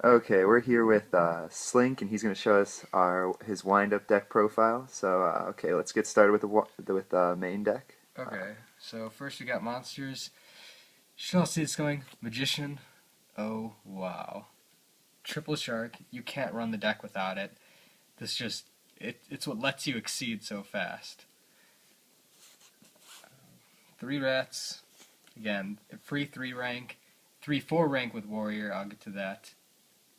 Okay, we're here with Slink, and he's going to show us his wind-up deck profile. So, okay, let's get started with the main deck. Okay, so first we got monsters. You should all see this going. Magician. Oh, wow. Triple Shark. You can't run the deck without it. This just, it's what lets you exceed so fast. Three Rats. Again, free 3 rank. 3-4 rank with Warrior. I'll get to that.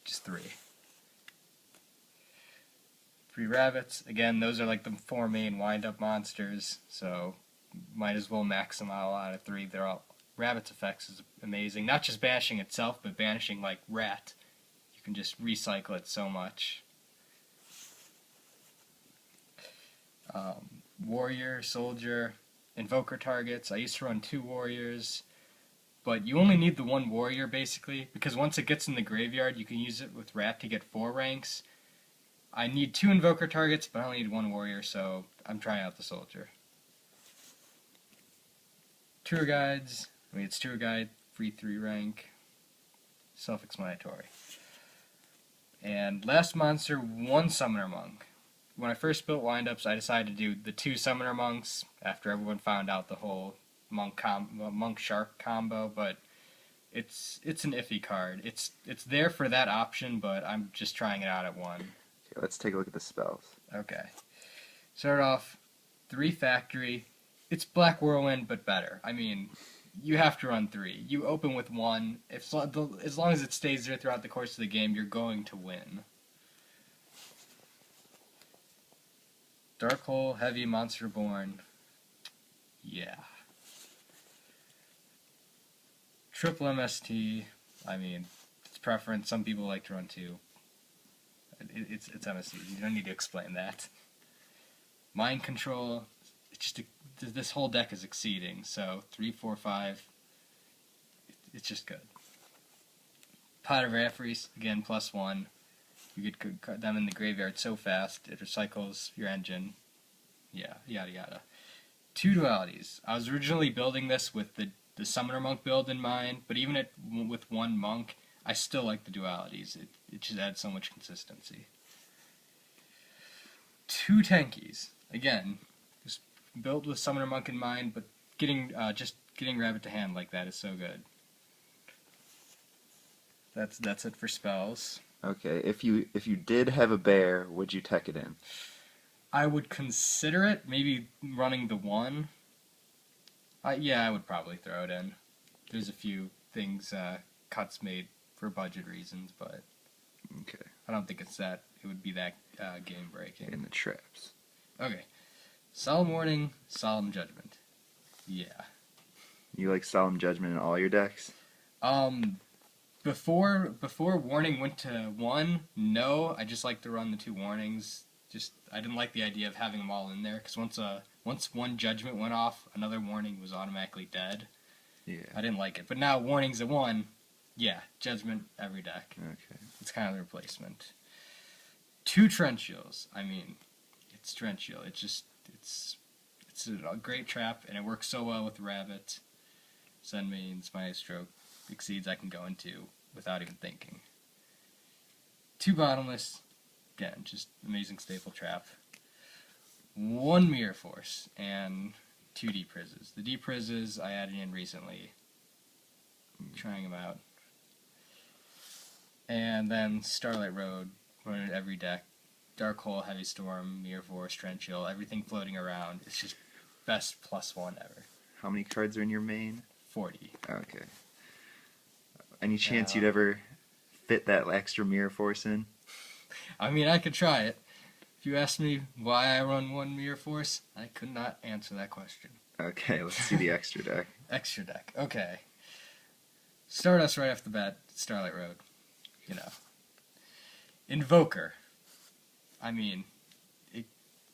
Just 3. 3 Rabbits. Again, those are like the 4 main wind-up monsters, so might as well max them out of 3. They're all Rabbit's effects is amazing. Not just banishing itself, but banishing like Rat. You can just recycle it so much. Warrior, Soldier, Invoker targets. I used to run 2 Warriors, but you only need the 1 Warrior basically, because once it gets in the graveyard, you can use it with Rat to get 4 ranks. I need 2 Invoker targets, but I only need 1 Warrior, so I'm trying out the Soldier. Tour Guides. I mean, it's Tour Guide, free 3 rank. Self-explanatory. And last monster, 1 Summoner Monk. When I first built windups, I decided to do the 2 Summoner Monks after everyone found out the whole Monk Shark combo, but it's an iffy card. It's there for that option, but I'm just trying it out at 1. Okay, let's take a look at the spells. Okay. Start off 3 Factory. It's Black Whirlwind, but better. I mean, you have to run 3. You open with 1. As long as it stays there throughout the course of the game, you're going to win. Dark Hole, Heavy, Monster Born. Yeah. Triple MST. I mean, it's preference. Some people like to run 2. It's MST. You don't need to explain that. Mind Control. It's just this whole deck is exceeding. So 3, 4, 5. It's just good. Pot of Raffries, again, +1. You get them in the graveyard so fast, it recycles your engine. Yeah, yada yada. 2 dualities. I was originally building this with the Summoner Monk build in mind, but even with 1 Monk, I still like the dualities. It just adds so much consistency. 2 Tankies. Again, just built with Summoner Monk in mind, but just getting Rabbit to hand like that is so good. That's it for spells. Okay, if you did have a bear, would you tech it in? I would consider it, maybe running the 1. Yeah, I would probably throw it in. There's a few things, cuts made for budget reasons, but Okay, I don't think it would be that game breaking. in the traps. Okay. Solemn Warning, Solemn Judgment. Yeah. You like Solemn Judgment in all your decks? Before Warning went to 1, no, I just like to run the 2 Warnings. I didn't like the idea of having them all in there, because once 1 Judgment went off, another Warning was automatically dead. Yeah. I didn't like it. But now Warning's at 1, yeah, Judgment every deck. Okay. It's kind of the replacement. 2 Trenchials. I mean, it's Trenchial. It's a great trap, and it works so well with Rabbit. Zenmane's Maestro exceeds I can go into without even thinking. 2 Bottomless. Again, just amazing staple trap. 1 Mirror Force and 2 Deprizzes. The Deprizzes I added in recently. Trying them out. And then Starlight Road, run it every deck. Dark Hole, Heavy Storm, Mirror Force, Trenchial, everything floating around. It's just best +1 ever. How many cards are in your main? 40. Okay. Any chance you'd ever fit that extra Mirror Force in? I mean, I could try it. If you asked me why I run 1 Mirror Force, I could not answer that question. Okay, let's see the extra deck. Extra deck. Okay. Stardust right off the bat, Starlight Road. You know. Invoker. I mean, it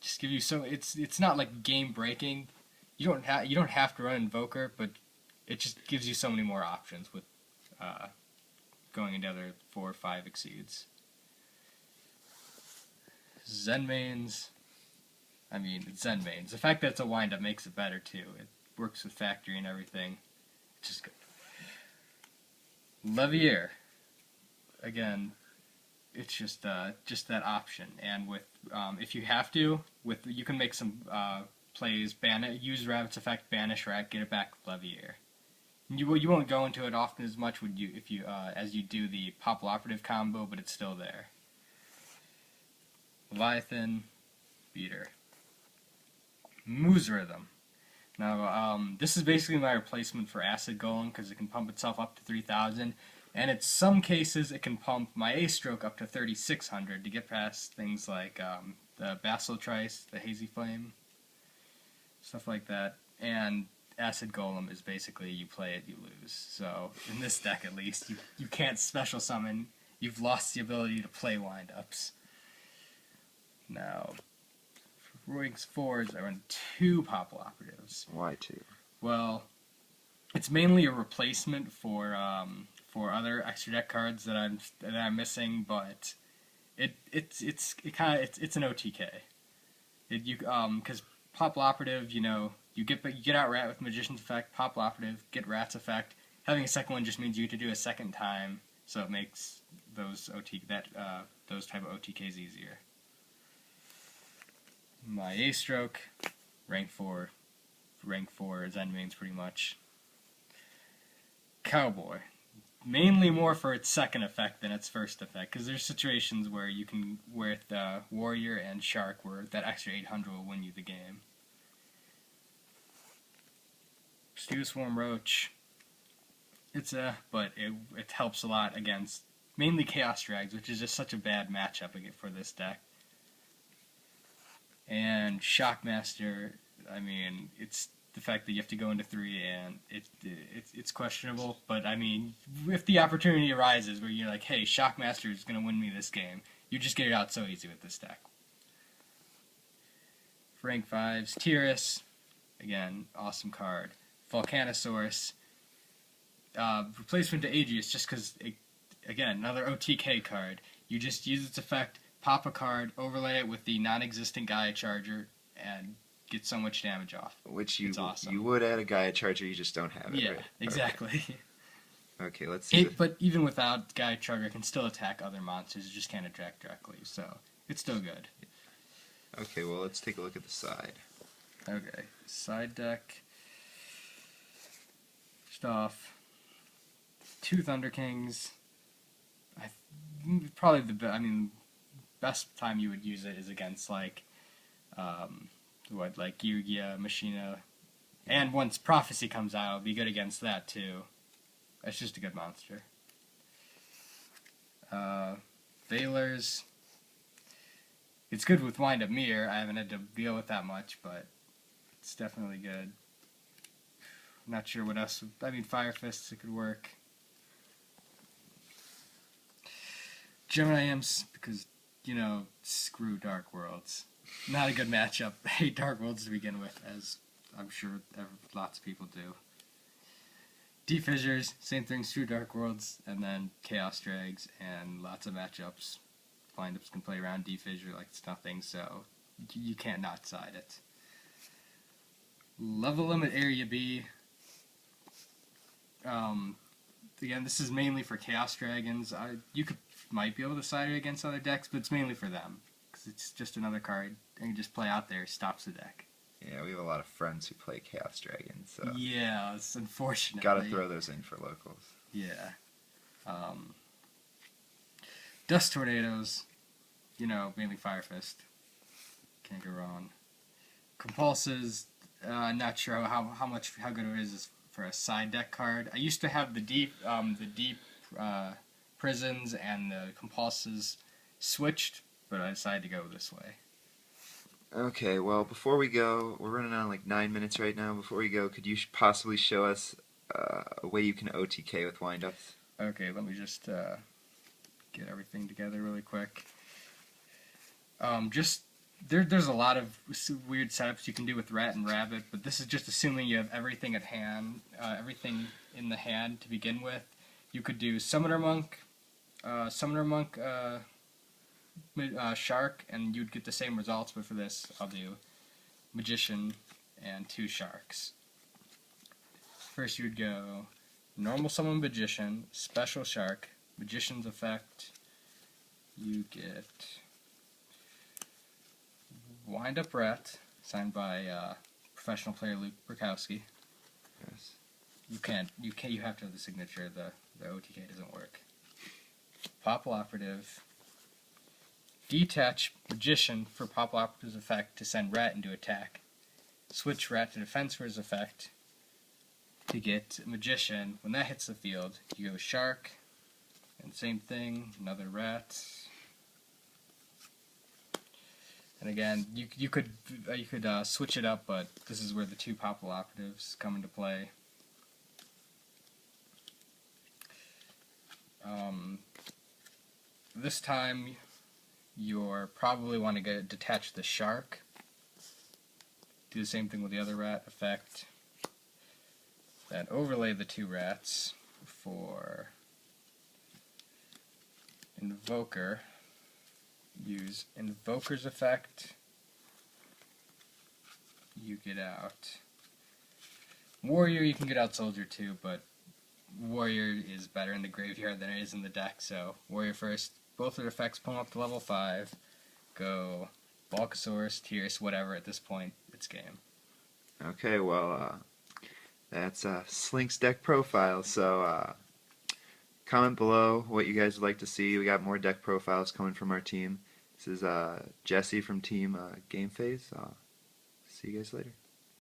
just gives you so it's not like game breaking. You don't have to run Invoker, but it just gives you so many more options with going into other 4 or 5 exceeds. Zenmanes. I mean, it's Zenmanes. The fact that it's a wind-up makes it better, too. It works with Factory and everything. It's just good. Levier. again, it's just that option. And with if you have to, you can make some plays. Use Rabbit's effect, banish rat, get it back with Levier. You won't go into it often as much as you do the Popple Operative combo, but it's still there. Leviathan, Beater, Moose Rhythm. Now, this is basically my replacement for Acid Golem because it can pump itself up to 3,000, and in some cases it can pump my A-Stroke up to 3,600 to get past things like the Basil Trice, the Hazy Flame, stuff like that. And Acid Golem is basically you play it, you lose. So in this deck at least, you can't special summon. You've lost the ability to play wind-ups. Now, Roig's 4s are in 2 Popple Operatives. Why 2? Well, it's mainly a replacement for other extra deck cards that I'm missing, but it's an OTK. Because Popple Operative, you get out Rat with Magician's effect, Popple Operative, get Rat's effect. Having a second one just means you get to do a second time, so it makes those type of OTKs easier. My A-Stroke, rank 4 Zen mains pretty much. Cowboy, mainly more for its second effect than its first effect, because there's situations where you can, with Warrior and Shark, where that extra 800 will win you the game. Stew Swarm Roach, but it helps a lot against mainly Chaos Drags, which is just such a bad matchup for this deck. And Shockmaster, I mean, it's the fact that you have to go into 3 and it's questionable, but I mean, if the opportunity arises where you're like, hey, Shockmaster is going to win me this game, you just get it out so easy with this deck. For rank 5s, Tyrus, again, awesome card. Volcanosaurus, replacement to Aegis just because, again, another OTK card. You just use its effect, pop a card, overlay it with the non-existent Gaia Charger, and get so much damage off. Which awesome. You would add a Gaia Charger, you just don't have it, yeah, right? Exactly. Okay, let's see. But even without Gaia Charger, it can still attack other monsters. It just can't attack directly, so it's still good. Okay, well, let's take a look at the side. Okay, side deck. Off 2 Thunder Kings. Probably best time you would use it is against like Yugia, Machina, and once Prophecy comes out, it'll be good against that too. That's just a good monster. Veilers. It's good with Wind Up Mirror. I haven't had to deal with that much, but it's definitely good. Not sure what else. Fire Fists, it could work. Gemini Imps, because, screw Dark Worlds. Not a good matchup. I hate Dark Worlds to begin with, as I'm sure lots of people do. D-Fissures, same thing, screw Dark Worlds, and then Chaos Drags, and lots of matchups. Wind-ups can play around D-Fissure like it's nothing, so you can't not side it. Level Limit Area B. Again, this is mainly for Chaos Dragons. You might be able to side it against other decks, but it's mainly for them. Because it's just another card, and you just play out there, stops the deck. Yeah, we have a lot of friends who play Chaos Dragons, so... Yeah, it's unfortunate. Gotta throw those in for locals. Yeah. Dust Tornadoes, mainly Fire Fist. Can't go wrong. Compulses, not sure how good it is for a side deck card. I used to have the deep prisons and the compulses switched, but I decided to go this way. Okay, well, before we go, we're running on like 9 minutes right now. Before we go, could you possibly show us a way you can OTK with windups? Okay, let me just get everything together really quick. There's a lot of weird setups you can do with Rat and Rabbit, but this is just assuming you have everything at hand, everything in the hand to begin with. You could do Summoner Monk, Shark, and you'd get the same results, but for this, I'll do Magician and 2 Sharks. First you would go Normal Summon Magician, Special Shark, Magician's effect, you get Wind Up Rat, signed by professional player Luke Burkowski. Yes. You have to have the signature. The OTK doesn't work. Popple Operative. Detach Magician for Popple Operative's effect to send Rat into attack. Switch Rat to defense for his effect to get Magician. When that hits the field, you go Shark, and same thing, another Rat. And again, you could switch it up, but this is where the two Popple Operatives come into play. This time, you're probably want to detach the Shark. Do the same thing with the other Rat effect. Then overlay the two Rats for Invoker. Use Invoker's effect. You get out Warrior. You can get out Soldier too, but Warrior is better in the graveyard than it is in the deck, so Warrior first. Both of their effects pull up to level 5. Go Bulkasaurus, Tyrus, whatever. At this point, it's game. Okay, well, that's Slink's deck profile. So comment below what you guys would like to see. We got more deck profiles coming from our team. This is Jesse from team gamephased. See you guys later.